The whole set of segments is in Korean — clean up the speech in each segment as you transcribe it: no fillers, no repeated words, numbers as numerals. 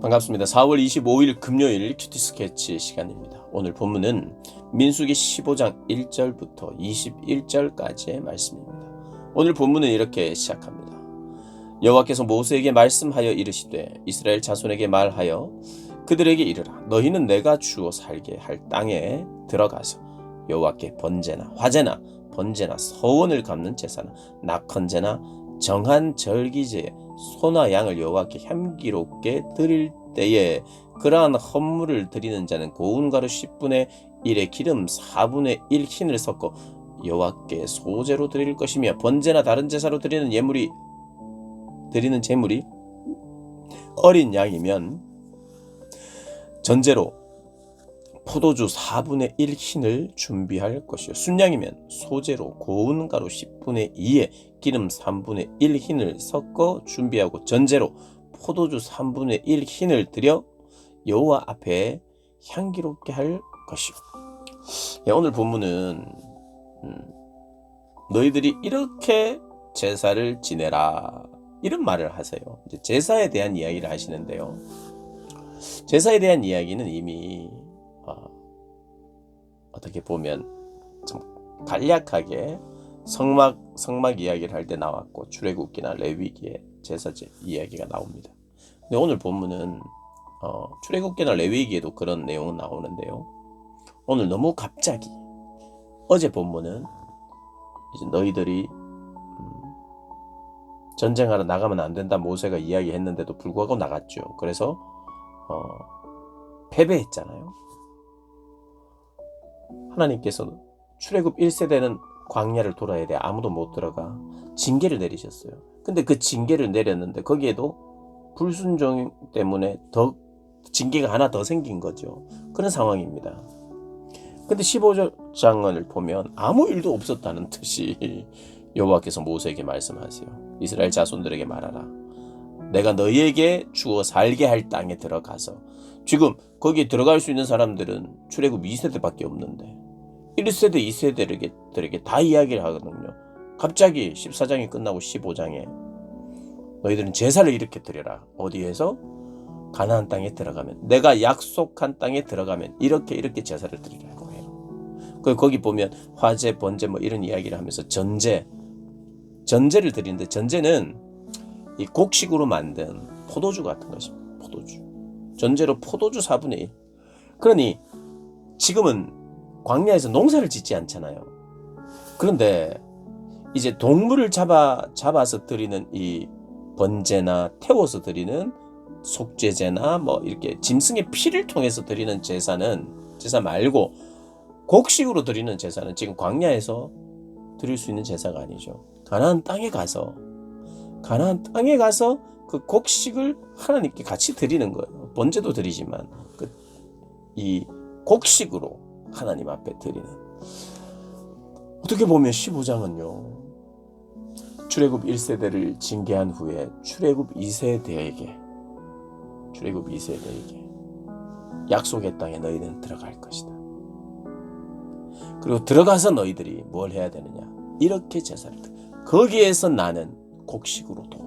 반갑습니다. 4월 25일 금요일 큐티 스케치 시간입니다. 오늘 본문은 민수기 15장 1절부터 21절까지의 말씀입니다. 오늘 본문은 이렇게 시작합니다. 여호와께서 모세에게 말씀하여 이르시되 이스라엘 자손에게 말하여 그들에게 이르라. 너희는 내가 주어 살게 할 땅에 들어가서 여호와께 번제나 화제나 번제나 서원을 갚는 제사나 낙헌제나 정한 절기제에 소나 양을 여호와께 향기롭게 드릴 때에 그러한 헌물을 드리는 자는 고운 가루 10분의 1에 기름 4분의 1 흰을 섞어 여호와께 소제로 드릴 것이며 번제나 다른 제사로 드리는 제물이 어린 양이면 전제로 포도주 4분의 1 흰을 준비할 것이요 순양이면 소제로 고운 가루 10분의 2에 기름 3분의 1 흰을 섞어 준비하고 전제로 포도주 3분의 1 흰을 드려 여호와 앞에 향기롭게 할 것이요. 오늘 본문은 너희들이 이렇게 제사를 지내라 이런 말을 하세요. 이제 제사에 대한 이야기를 하시는데요. 제사에 대한 이야기는 이미 어떻게 보면 좀 간략하게 성막 이야기를 할 때 나왔고 출애굽기나 레위기에 제사제 이야기가 나옵니다. 근데 오늘 본문은 출애굽기나 레위기에도 그런 내용은 나오는데요. 오늘 너무 갑자기 어제 본문은 이제 너희들이 전쟁하러 나가면 안 된다 모세가 이야기했는데도 불구하고 나갔죠. 그래서 패배했잖아요. 하나님께서 출애굽 1세대는 광야를 돌아야 돼. 아무도 못 들어가. 징계를 내리셨어요. 근데 그 징계를 내렸는데 거기에도 불순종 때문에 더 징계가 하나 더 생긴 거죠. 그런 상황입니다. 근데 15장을 보면 아무 일도 없었다는 듯이 여호와께서 모세에게 말씀하세요. 이스라엘 자손들에게 말하라. 내가 너희에게 주어 살게 할 땅에 들어가서 지금 거기에 들어갈 수 있는 사람들은 출애굽 2세대밖에 없는데 1세대, 2세대들에게 다 이야기를 하거든요. 갑자기 14장이 끝나고 15장에 너희들은 제사를 이렇게 드려라. 어디에서? 가나안 땅에 들어가면 내가 약속한 땅에 들어가면 이렇게 제사를 드리라고 해요. 거기 보면 화제, 번제 뭐 이런 이야기를 하면서 전제를 드리는데 전제는 이 곡식으로 만든 포도주 같은 것입니다. 포도주. 전제로 포도주 4분의 1. 그러니 지금은 광야에서 농사를 짓지 않잖아요. 그런데 이제 동물을 잡아서 드리는 이 번제나 태워서 드리는 속죄제나 뭐 이렇게 짐승의 피를 통해서 드리는 제사 말고 곡식으로 드리는 제사는 지금 광야에서 드릴 수 있는 제사가 아니죠. 가나안 땅에 가서 그 곡식을 하나님께 같이 드리는 거예요. 번제도 드리지만 이 곡식으로 하나님 앞에 드리는. 어떻게 보면 15장은요. 출애굽 1세대를 징계한 후에 출애굽 2세대에게 약속의 땅에 너희는 들어갈 것이다. 그리고 들어가서 너희들이 뭘 해야 되느냐. 이렇게 제사를 거기에서 나는 곡식으로도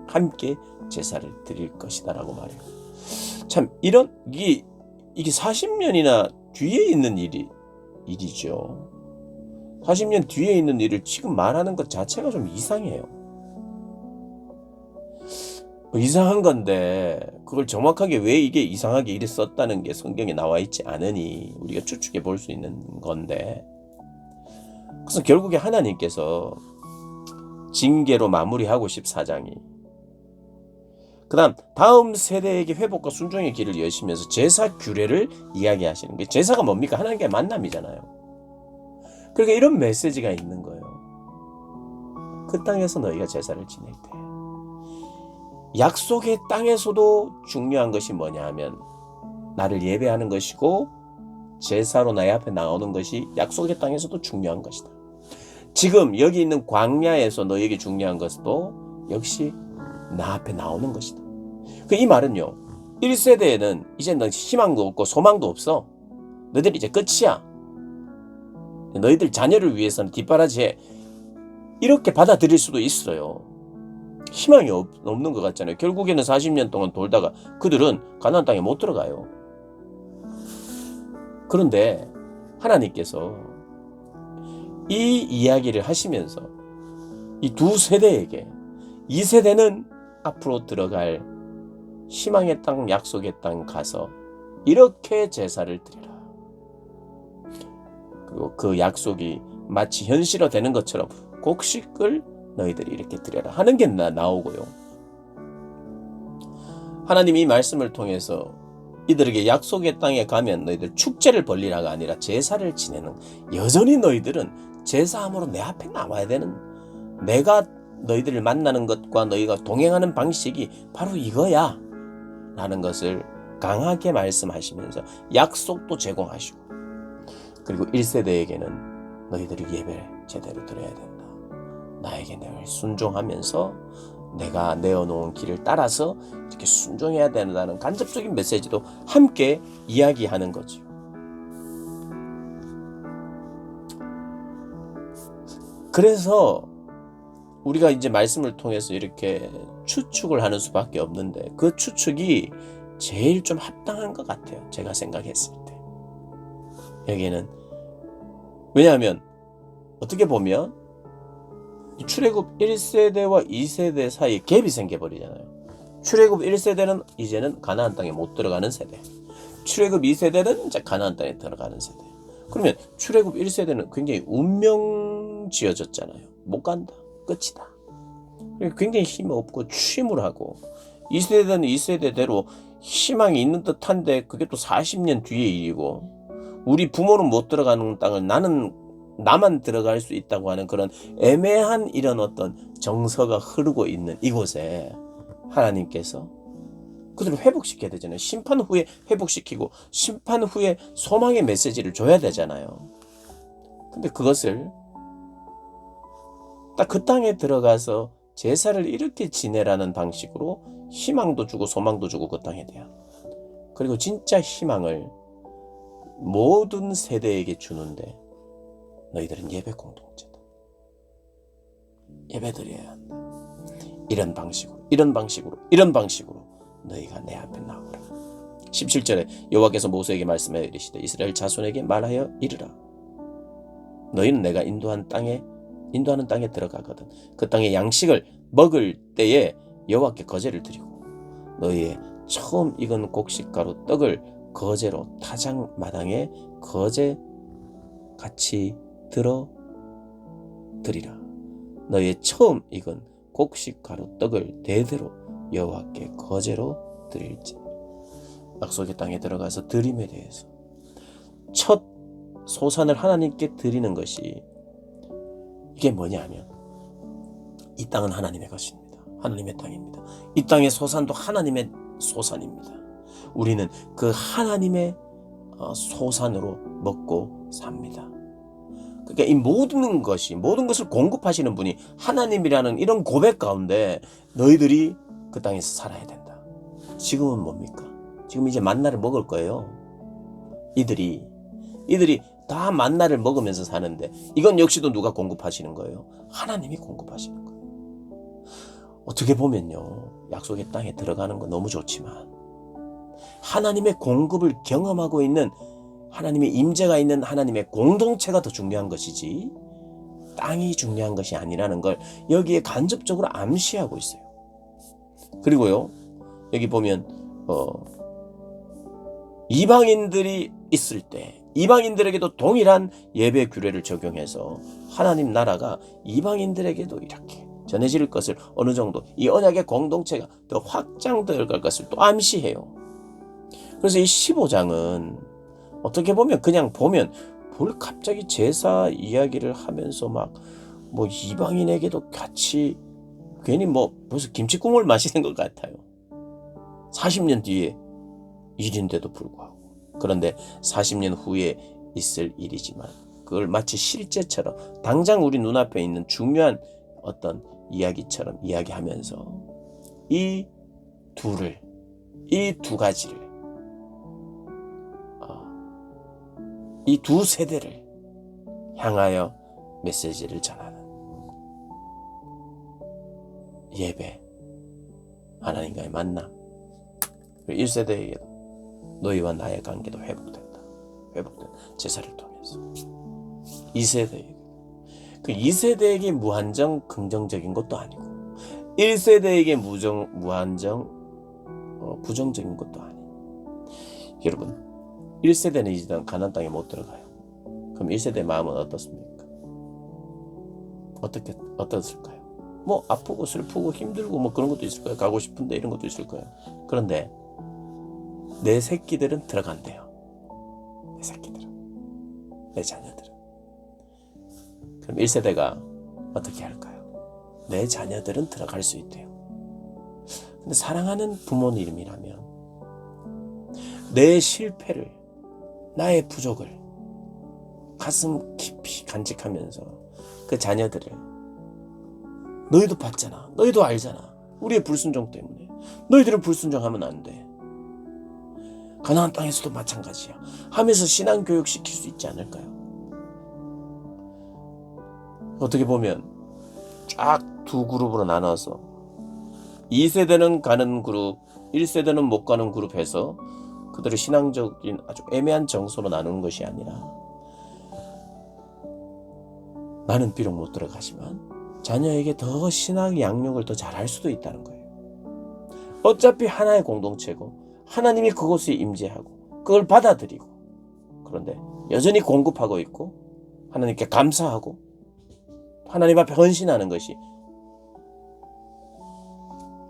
함께 제사를 드릴 것이다 라고 말해요. 참 이게 40년이나 뒤에 있는 일이죠. 40년 뒤에 있는 일을 지금 말하는 것 자체가 좀 이상해요. 이상한 건데 그걸 정확하게 왜 이게 이상하게 이래 썼다는 게 성경에 나와 있지 않으니 우리가 추측해 볼 수 있는 건데, 그래서 결국에 하나님께서 징계로 마무리하고 14장이 다음 세대에게 회복과 순종의 길을 여시면서 제사 규례를 이야기하시는 게, 제사가 뭡니까? 하나님과의 만남이잖아요. 그러니까 이런 메시지가 있는 거예요. 그 땅에서 너희가 제사를 지낼 때 약속의 땅에서도 중요한 것이 뭐냐 하면 나를 예배하는 것이고 제사로 나의 앞에 나오는 것이 약속의 땅에서도 중요한 것이다. 지금 여기 있는 광야에서 너에게 중요한 것도 역시 나 앞에 나오는 것이다. 이 말은요, 1세대에는 이제 너 희망도 없고 소망도 없어. 너희들 이제 끝이야. 너희들 자녀를 위해서는 뒷바라지해. 이렇게 받아들일 수도 있어요. 희망이 없는 것 같잖아요. 결국에는 40년 동안 돌다가 그들은 가나안 땅에 못 들어가요. 그런데 하나님께서 이 이야기를 하시면서 이 두 세대에게, 이 세대는 앞으로 들어갈 희망의 땅, 약속의 땅 가서 이렇게 제사를 드리라. 그리고 그 약속이 마치 현실화되는 것처럼 곡식을 너희들이 이렇게 드려라 하는 게 나오고요. 하나님이 이 말씀을 통해서 이들에게 약속의 땅에 가면 너희들 축제를 벌리라가 아니라 제사를 지내는, 여전히 너희들은 제사함으로 내 앞에 나와야 되는, 내가 너희들을 만나는 것과 너희가 동행하는 방식이 바로 이거야 라는 것을 강하게 말씀하시면서 약속도 제공하시고, 그리고 1세대에게는 너희들이 예배를 제대로 드려야 된다. 나에게 늘 순종하면서 내가 내어놓은 길을 따라서 이렇게 순종해야 된다는 간접적인 메시지도 함께 이야기하는 거죠. 그래서 우리가 이제 말씀을 통해서 이렇게 추측을 하는 수밖에 없는데, 그 추측이 제일 좀 합당한 것 같아요. 제가 생각했을 때. 여기에는, 왜냐하면 어떻게 보면 출애굽 1세대와 2세대 사이에 갭이 생겨버리잖아요. 출애굽 1세대는 이제는 가나안 땅에 못 들어가는 세대, 출애굽 2세대는 이제 가나안 땅에 들어가는 세대. 그러면 출애굽 1세대는 굉장히 운명 지어졌잖아요. 못 간다, 끝이다. 굉장히 힘없고 취물하고, 2세대는 2세대대로 희망이 있는 듯한데 그게 또 40년 뒤의 일이고, 우리 부모는 못 들어가는 땅을 나만 들어갈 수 있다고 하는 그런 애매한 이런 어떤 정서가 흐르고 있는 이곳에 하나님께서 그들을 회복시켜야 되잖아요. 심판 후에 회복시키고 심판 후에 소망의 메시지를 줘야 되잖아요. 근데 그것을 딱 그 땅에 들어가서 제사를 이렇게 지내라는 방식으로 희망도 주고 소망도 주고 그 땅에 대한, 그리고 진짜 희망을 모든 세대에게 주는데, 너희들은 예배 공동체다. 예배 드려야 한다. 이런 방식으로 너희가 내 앞에 나오라. 17절에 여호와께서 모세에게 말씀하여 이르시되 이스라엘 자손에게 말하여 이르라. 너희는 내가 인도하는 땅에 들어가거든 그 땅의 양식을 먹을 때에 여호와께 거제를 드리고 너희의 처음 익은 곡식가루 떡을 거제로 타작 마당에 거제 같이 들어 드리라. 너희의 처음 익은 곡식가루 떡을 대대로 여호와께 거제로 드릴지. 약속의 땅에 들어가서 드림에 대해서 첫 소산을 하나님께 드리는 것이, 이게 뭐냐면 이 땅은 하나님의 것입니다. 하나님의 땅입니다. 이 땅의 소산도 하나님의 소산입니다. 우리는 그 하나님의 소산으로 먹고 삽니다. 그러니까 이 모든 것을 공급하시는 분이 하나님이라는 이런 고백 가운데 너희들이 그 땅에서 살아야 된다. 지금은 뭡니까? 지금 이제 만나를 먹을 거예요. 이들이 다 만나를 먹으면서 사는데, 이건 역시도 누가 공급하시는 거예요? 하나님이 공급하시는 거예요. 어떻게 보면요, 약속의 땅에 들어가는 건 너무 좋지만 하나님의 공급을 경험하고 있는, 하나님의 임재가 있는 하나님의 공동체가 더 중요한 것이지 땅이 중요한 것이 아니라는 걸 여기에 간접적으로 암시하고 있어요. 그리고요, 여기 보면 이방인들이 있을 때 이방인들에게도 동일한 예배 규례를 적용해서 하나님 나라가 이방인들에게도 이렇게 전해질 것을, 어느 정도 이 언약의 공동체가 더 확장될 것을 또 암시해요. 그래서 이 15장은 어떻게 보면 그냥 보면 뭘 갑자기 제사 이야기를 하면서 막 뭐 이방인에게도 같이 괜히 뭐 벌써 김치국물 마시는 것 같아요. 40년 뒤에 일인데도 불구하고. 그런데 40년 후에 있을 일이지만 그걸 마치 실제처럼 당장 우리 눈앞에 있는 중요한 어떤 이야기처럼 이야기하면서 이 두 가지를, 이 두 세대를 향하여 메시지를 전하는 예배, 하나님과의 만남. 1세대에게도 너희와 나의 관계도 회복된다. 회복된 제사를 통해서. 2세대에게. 그 2세대에게 무한정 긍정적인 것도 아니고 1세대에게 무한정 부정적인 것도 아니에요. 여러분 1세대는 이제 가나안 땅에 못 들어가요. 그럼 1세대의 마음은 어떻습니까? 어떻을까요? 뭐 아프고 슬프고 힘들고 뭐 그런 것도 있을 거예요. 가고 싶은데 이런 것도 있을 거예요. 그런데 내 새끼들은 들어간대요. 내 새끼들은, 내 자녀들은. 그럼 1세대가 어떻게 할까요? 내 자녀들은 들어갈 수 있대요. 근데 사랑하는 부모님이라면 내 실패를, 나의 부족을 가슴 깊이 간직하면서 그 자녀들을, 너희도 봤잖아, 너희도 알잖아, 우리의 불순종 때문에 너희들은 불순종하면 안 돼, 가나안 땅에서도 마찬가지야 하면서 신앙교육 시킬 수 있지 않을까요? 어떻게 보면 쫙 두 그룹으로 나눠서 2세대는 가는 그룹, 1세대는 못 가는 그룹 해서 그들의 신앙적인 아주 애매한 정서로 나누는 것이 아니라, 나는 비록 못 들어가지만 자녀에게 더 신앙 양육을 더 잘할 수도 있다는 거예요. 어차피 하나의 공동체고 하나님이 그곳에 임재하고 그걸 받아들이고, 그런데 여전히 공급하고 있고 하나님께 감사하고 하나님 앞에 헌신하는 것이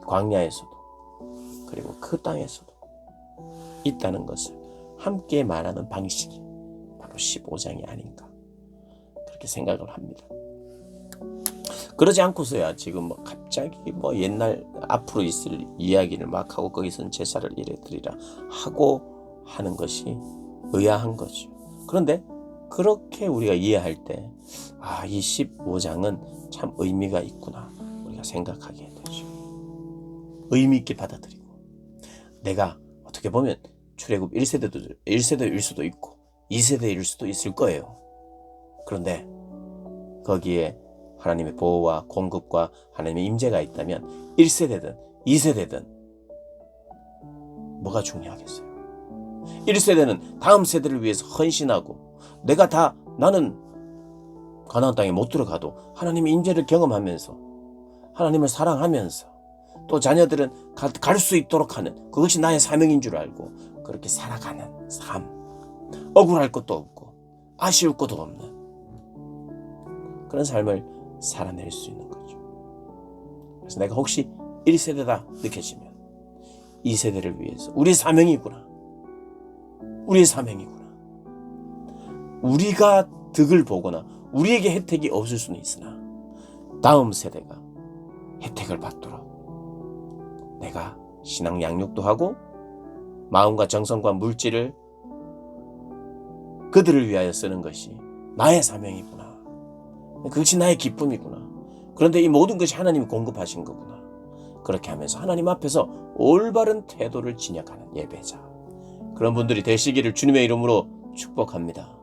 광야에서도 그리고 그 땅에서도 있다는 것을 함께 말하는 방식이 바로 15장이 아닌가, 그렇게 생각을 합니다. 그러지 않고서야 지금 갑자기 옛날 앞으로 있을 이야기를 막 하고 거기서는 제사를 이래 드리라 하고 하는 것이 의아한 거죠. 그런데 그렇게 우리가 이해할 때 이 15장은 참 의미가 있구나 우리가 생각하게 되죠. 의미 있게 받아들이고, 내가 어떻게 보면 출애굽 1세대일 수도 있고 2세대일 수도 있을 거예요. 그런데 거기에 하나님의 보호와 공급과 하나님의 임재가 있다면 1세대든 2세대든 뭐가 중요하겠어요? 1세대는 다음 세대를 위해서 헌신하고, 나는 가나안 땅에 못 들어가도 하나님의 임재를 경험하면서 하나님을 사랑하면서 또 자녀들은 갈 수 있도록 하는, 그것이 나의 사명인 줄 알고 그렇게 살아가는 삶. 억울할 것도 없고 아쉬울 것도 없는 그런 삶을 살아낼 수 있는 거죠. 그래서 내가 혹시 1세대다 느껴지면 2세대를 위해서 우리의 사명이구나, 우리가 득을 보거나 우리에게 혜택이 없을 수는 있으나 다음 세대가 혜택을 받도록 내가 신앙 양육도 하고 마음과 정성과 물질을 그들을 위하여 쓰는 것이 나의 사명이구나, 그것이 나의 기쁨이구나, 그런데 이 모든 것이 하나님이 공급하신 거구나, 그렇게 하면서 하나님 앞에서 올바른 태도를 지녀가는 예배자, 그런 분들이 되시기를 주님의 이름으로 축복합니다.